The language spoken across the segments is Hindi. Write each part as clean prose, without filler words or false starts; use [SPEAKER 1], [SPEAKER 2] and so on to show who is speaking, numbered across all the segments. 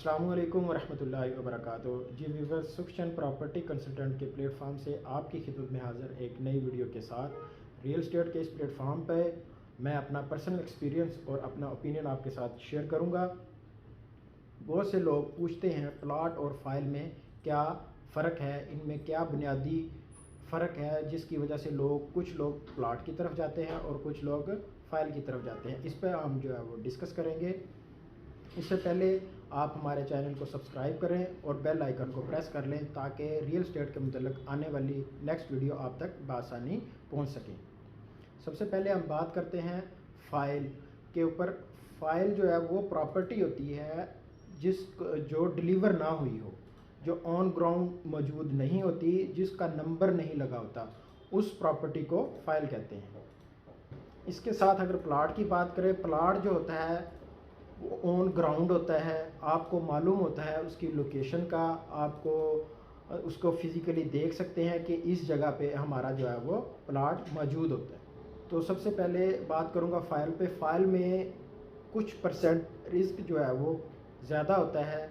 [SPEAKER 1] अस्सलाम वालेकुम वरहमतुल्लाहि वबरकातुहू। जी व्यूअर्स, सुखचंद प्रॉपर्टी कंसल्टेंट के प्लेटफॉर्म से आपकी खिदमत में हाज़िर एक नई वीडियो के साथ। रियल एस्टेट के इस प्लेटफॉर्म पे मैं अपना पर्सनल एक्सपीरियंस और अपना ओपिनियन आपके साथ शेयर करूंगा। बहुत से लोग पूछते हैं प्लाट और फाइल में क्या फ़र्क है, इनमें क्या बुनियादी फ़र्क है, जिसकी वजह से कुछ लोग प्लाट की तरफ जाते हैं और कुछ लोग फ़ाइल की तरफ जाते हैं। इस पर हम जो है वो डिस्कस करेंगे। इससे पहले आप हमारे चैनल को सब्सक्राइब करें और बेल आइकन को प्रेस कर लें ताकि रियल एस्टेट के मुतल्लिक़ आने वाली नेक्स्ट वीडियो आप तक बआसानी पहुंच सके। सबसे पहले हम बात करते हैं फ़ाइल के ऊपर। फ़ाइल जो है वो प्रॉपर्टी होती है जो डिलीवर ना हुई हो, जो ऑन ग्राउंड मौजूद नहीं होती, जिसका नंबर नहीं लगा होता, उस प्रॉपर्टी को फ़ाइल कहते हैं। इसके साथ अगर प्लाट की बात करें, प्लाट जो होता है वो ऑन ग्राउंड होता है, आपको मालूम होता है उसकी लोकेशन का, आपको उसको फिज़िकली देख सकते हैं कि इस जगह पे हमारा जो है वो प्लाट मौजूद होता है। तो सबसे पहले बात करूँगा फ़ाइल पे। फ़ाइल में कुछ परसेंट रिस्क जो है वो ज़्यादा होता है।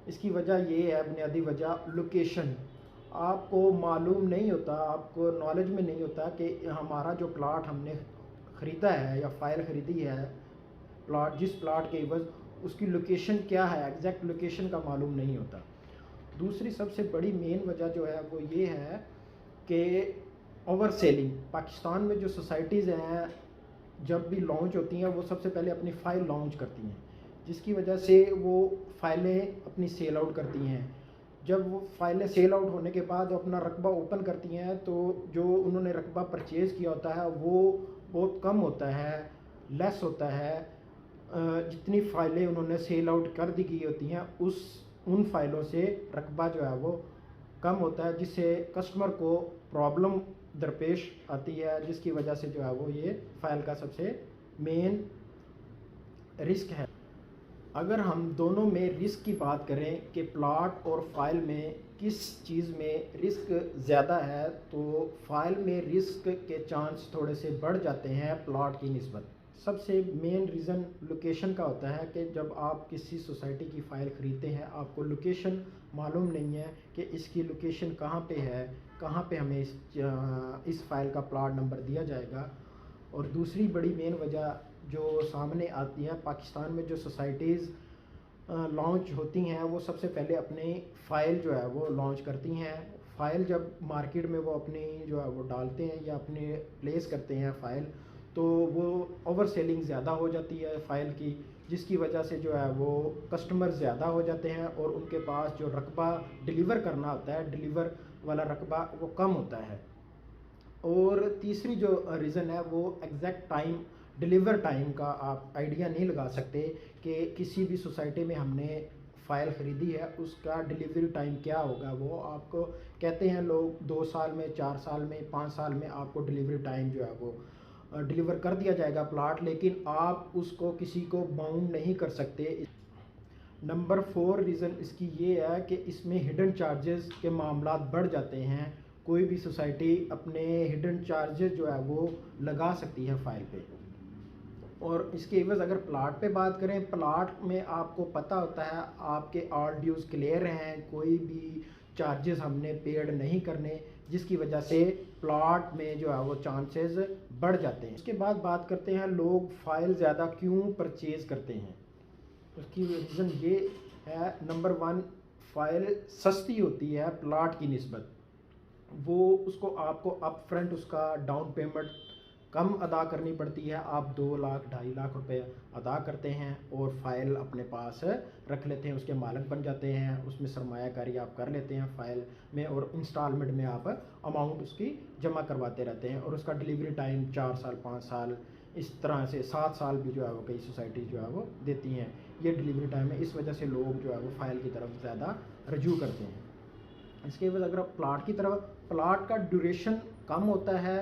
[SPEAKER 1] इसकी वजह ये है, बुनियादी वजह लोकेशन। आपको मालूम नहीं होता, आपको नॉलेज में नहीं होता कि हमारा जो प्लाट हमने ख़रीदा है या फ़ाइल ख़रीदी है, जिस प्लाट के एवज़ उसकी लोकेशन क्या है, एग्जैक्ट लोकेशन का मालूम नहीं होता। दूसरी सबसे बड़ी मेन वजह जो है वो ये है कि ओवर सेलिंग। पाकिस्तान में जो सोसाइटीज़ हैं, जब भी लॉन्च होती हैं वो सबसे पहले अपनी फ़ाइल लॉन्च करती हैं, जिसकी वजह से वो फ़ाइलें अपनी सेल आउट करती हैं। जब वो फ़ाइलें सेल आउट होने के बाद अपना रकबा ओपन करती हैं तो जो उन्होंने रकबा परचेज़ किया होता है वो बहुत कम होता है, लेस होता है। जितनी फ़ाइलें उन्होंने सेल आउट कर दी गई होती हैं उन फ़ाइलों से रकबा जो है वो कम होता है, जिससे कस्टमर को प्रॉब्लम दरपेश आती है, जिसकी वजह से जो है वो ये फ़ाइल का सबसे मेन रिस्क है। अगर हम दोनों में रिस्क की बात करें कि प्लाट और फाइल में किस चीज़ में रिस्क ज़्यादा है, तो फाइल में रिस्क के चांस थोड़े से बढ़ जाते हैं प्लाट की निस्बत। सबसे मेन रीज़न लोकेशन का होता है कि जब आप किसी सोसाइटी की फ़ाइल ख़रीदते हैं, आपको लोकेशन मालूम नहीं है कि इसकी लोकेशन कहाँ पे है, कहाँ पे हमें इस फ़ाइल का प्लाट नंबर दिया जाएगा। और दूसरी बड़ी मेन वजह जो सामने आती है, पाकिस्तान में जो सोसाइटीज़ लॉन्च होती हैं वो सबसे पहले अपनी फ़ाइल जो है वो लॉन्च करती हैं। फ़ाइल जब मार्केट में वो अपनी जो है वो डालते हैं या अपने प्लेस करते हैं फ़ाइल, तो वो ओवर सेलिंग ज़्यादा हो जाती है फ़ाइल की, जिसकी वजह से जो है वो कस्टमर ज़्यादा हो जाते हैं और उनके पास जो रकबा डिलीवर करना होता है, डिलीवर वाला रकबा वो कम होता है। और तीसरी जो रीज़न है वो एग्जैक्ट टाइम, डिलीवर टाइम का आप आइडिया नहीं लगा सकते कि किसी भी सोसाइटी में हमने फ़ाइल ख़रीदी है उसका डिलीवरी टाइम क्या होगा। वो आपको कहते हैं लोग 2 साल में, 4 साल में, 5 साल में आपको डिलीवरी टाइम जो है वो डिलीवर कर दिया जाएगा प्लाट, लेकिन आप उसको किसी को बाउंड नहीं कर सकते। नंबर 4 रीज़न इसकी ये है कि इसमें हिडन चार्जेस के मामला बढ़ जाते हैं। कोई भी सोसाइटी अपने हिडन चार्जेस जो है वो लगा सकती है फ़ाइल पे। और इसके एवज़ अगर प्लाट पे बात करें, प्लाट में आपको पता होता है आपके ऑल ड्यूज़ क्लियर हैं, कोई भी चार्जेस हमने पेड नहीं करने, जिसकी वजह से प्लाट में जो है वो चांसेस बढ़ जाते हैं। उसके बाद बात करते हैं लोग फ़ाइल ज़्यादा क्यों परचेज़ करते हैं। उसकी रीज़न ये है, नंबर 1, फ़ाइल सस्ती होती है प्लाट की निस्बत। वो उसको आपको अप फ्रंट उसका डाउन पेमेंट कम अदा करनी पड़ती है। आप 2 लाख 2.5 लाख रुपए अदा करते हैं और फ़ाइल अपने पास रख लेते हैं, उसके मालिक बन जाते हैं, उसमें सरमायाकारी आप कर लेते हैं फ़ाइल में और इंस्टॉलमेंट में आप अमाउंट उसकी जमा करवाते रहते हैं। और उसका डिलीवरी टाइम 4 साल, 5 साल, इस तरह से 7 साल भी जो है वो कई सोसाइटी जो है वो देती हैं। ये डिलीवरी टाइम है, इस वजह से लोग जो है वो फ़ाइल की तरफ ज़्यादा रजू करते हैं। इसके बाद अगर प्लाट की तरफ, प्लाट का ड्यूरेशन कम होता है,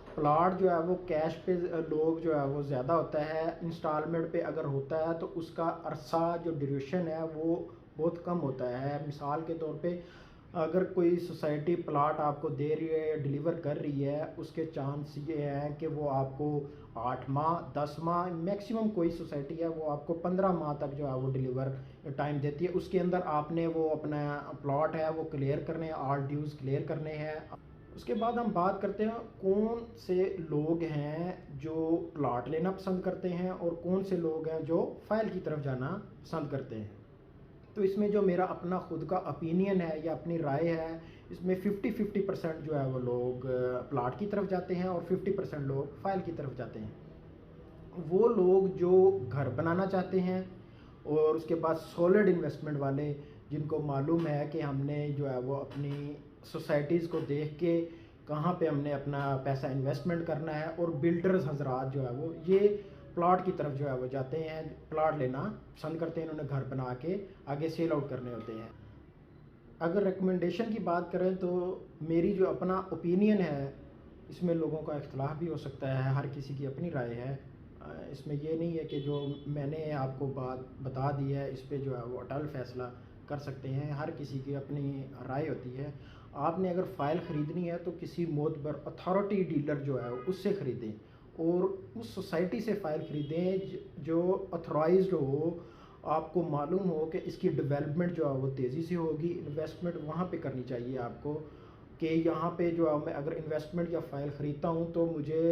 [SPEAKER 1] प्लाट जो है वो कैश पे लोग जो है वो ज़्यादा होता है। इंस्टॉलमेंट पे अगर होता है तो उसका अरसा जो ड्यूरेशन है वो बहुत कम होता है। मिसाल के तौर पे अगर कोई सोसाइटी प्लाट आपको दे रही है, डिलीवर कर रही है, उसके चांस ये हैं कि वो आपको 8 माह 10 माह, मैक्सिमम कोई सोसाइटी है वो आपको 15 माह तक जो है वो डिलीवर टाइम देती है। उसके अंदर आपने वो अपना प्लॉट है वो क्लियर करने हैं, ऑल ड्यूज़ क्लियर करने हैं। उसके बाद हम बात करते हैं कौन से लोग हैं जो प्लॉट लेना पसंद करते हैं और कौन से लोग हैं जो फाइल की तरफ जाना पसंद करते हैं। तो इसमें जो मेरा अपना ख़ुद का ओपिनियन है या अपनी राय है, इसमें 50-50% जो है वो लोग प्लाट की तरफ जाते हैं और 50% लोग फाइल की तरफ जाते हैं। वो लोग जो घर बनाना चाहते हैं और उसके बाद सॉलिड इन्वेस्टमेंट वाले, जिनको मालूम है कि हमने जो है वो अपनी सोसाइटीज़ को देख के कहाँ पे हमने अपना पैसा इन्वेस्टमेंट करना है, और बिल्डर्स हजरात जो है वो ये प्लॉट की तरफ जो है वो जाते हैं, प्लॉट लेना पसंद करते हैं, इन्होंने घर बना के आगे सेल आउट करने होते हैं। अगर रिकमेंडेशन की बात करें तो मेरी जो अपना ओपिनियन है, इसमें लोगों का इख्तलाफ भी हो सकता है, हर किसी की अपनी राय है। इसमें ये नहीं है कि जो मैंने आपको बात बता दी है इस पे जो है वो अटल फैसला कर सकते हैं, हर किसी की अपनी राय होती है। आपने अगर फ़ाइल ख़रीदनी है तो किसी मोतबर अथॉरिटी डीलर जो है उससे ख़रीदें, और उस सोसाइटी से फ़ाइल ख़रीदें जो अथोराइज्ड हो, आपको मालूम हो कि इसकी डेवलपमेंट जो है वो तेज़ी से होगी। इन्वेस्टमेंट वहाँ पे करनी चाहिए आपको कि यहाँ पे जो है मैं अगर इन्वेस्टमेंट या फ़ाइल ख़रीदता हूँ तो मुझे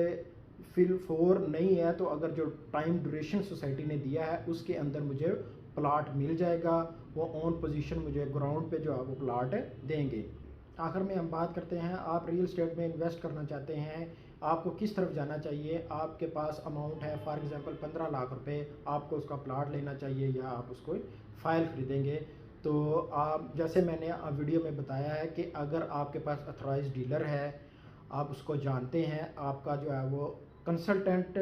[SPEAKER 1] फिल फोर नहीं है, तो अगर जो टाइम ड्यूरेशन सोसाइटी ने दिया है उसके अंदर मुझे प्लाट मिल जाएगा, वो ऑन पोजीशन मुझे ग्राउंड पे जो है वो प्लाट देंगे। आखिर में हम बात करते हैं, आप रियल एस्टेट में इन्वेस्ट करना चाहते हैं, आपको किस तरफ जाना चाहिए। आपके पास अमाउंट है फॉर एग्ज़ाम्पल 15 लाख रुपए, आपको उसका प्लाट लेना चाहिए या आप उसको फ़ाइल ख़रीदेंगे। तो आप जैसे मैंने वीडियो में बताया है कि अगर आपके पास अथोराइज्ड डीलर है, आप उसको जानते हैं, आपका जो है वो कंसल्टेंट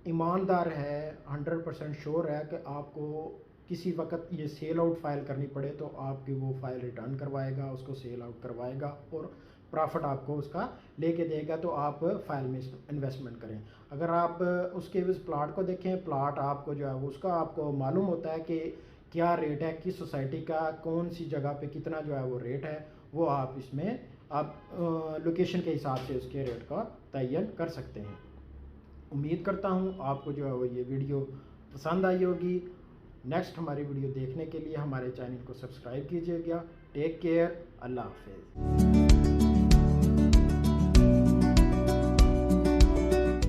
[SPEAKER 1] ईमानदार है, 100% श्योर है कि आपको किसी वक्त ये सेल आउट फ़ाइल करनी पड़े तो आपकी वो फ़ाइल रिटर्न करवाएगा, उसको सेल आउट करवाएगा और प्रॉफिट आपको उसका लेके देगा, तो आप फ़ाइल में इन्वेस्टमेंट करें। अगर आप उसके उस प्लाट को देखें, प्लाट आपको जो है वो उसका आपको मालूम होता है कि क्या रेट है, किस सोसाइटी का कौन सी जगह पे कितना जो है वो रेट है, वो आप इसमें आप लोकेशन के हिसाब से उसके रेट का तयन कर सकते हैं। उम्मीद करता हूँ आपको जो है वो ये वीडियो पसंद आई होगी। नेक्स्ट हमारी वीडियो देखने के लिए हमारे चैनल को सब्सक्राइब कीजिएगा। टेक केयर, अल्लाह हाफिज़।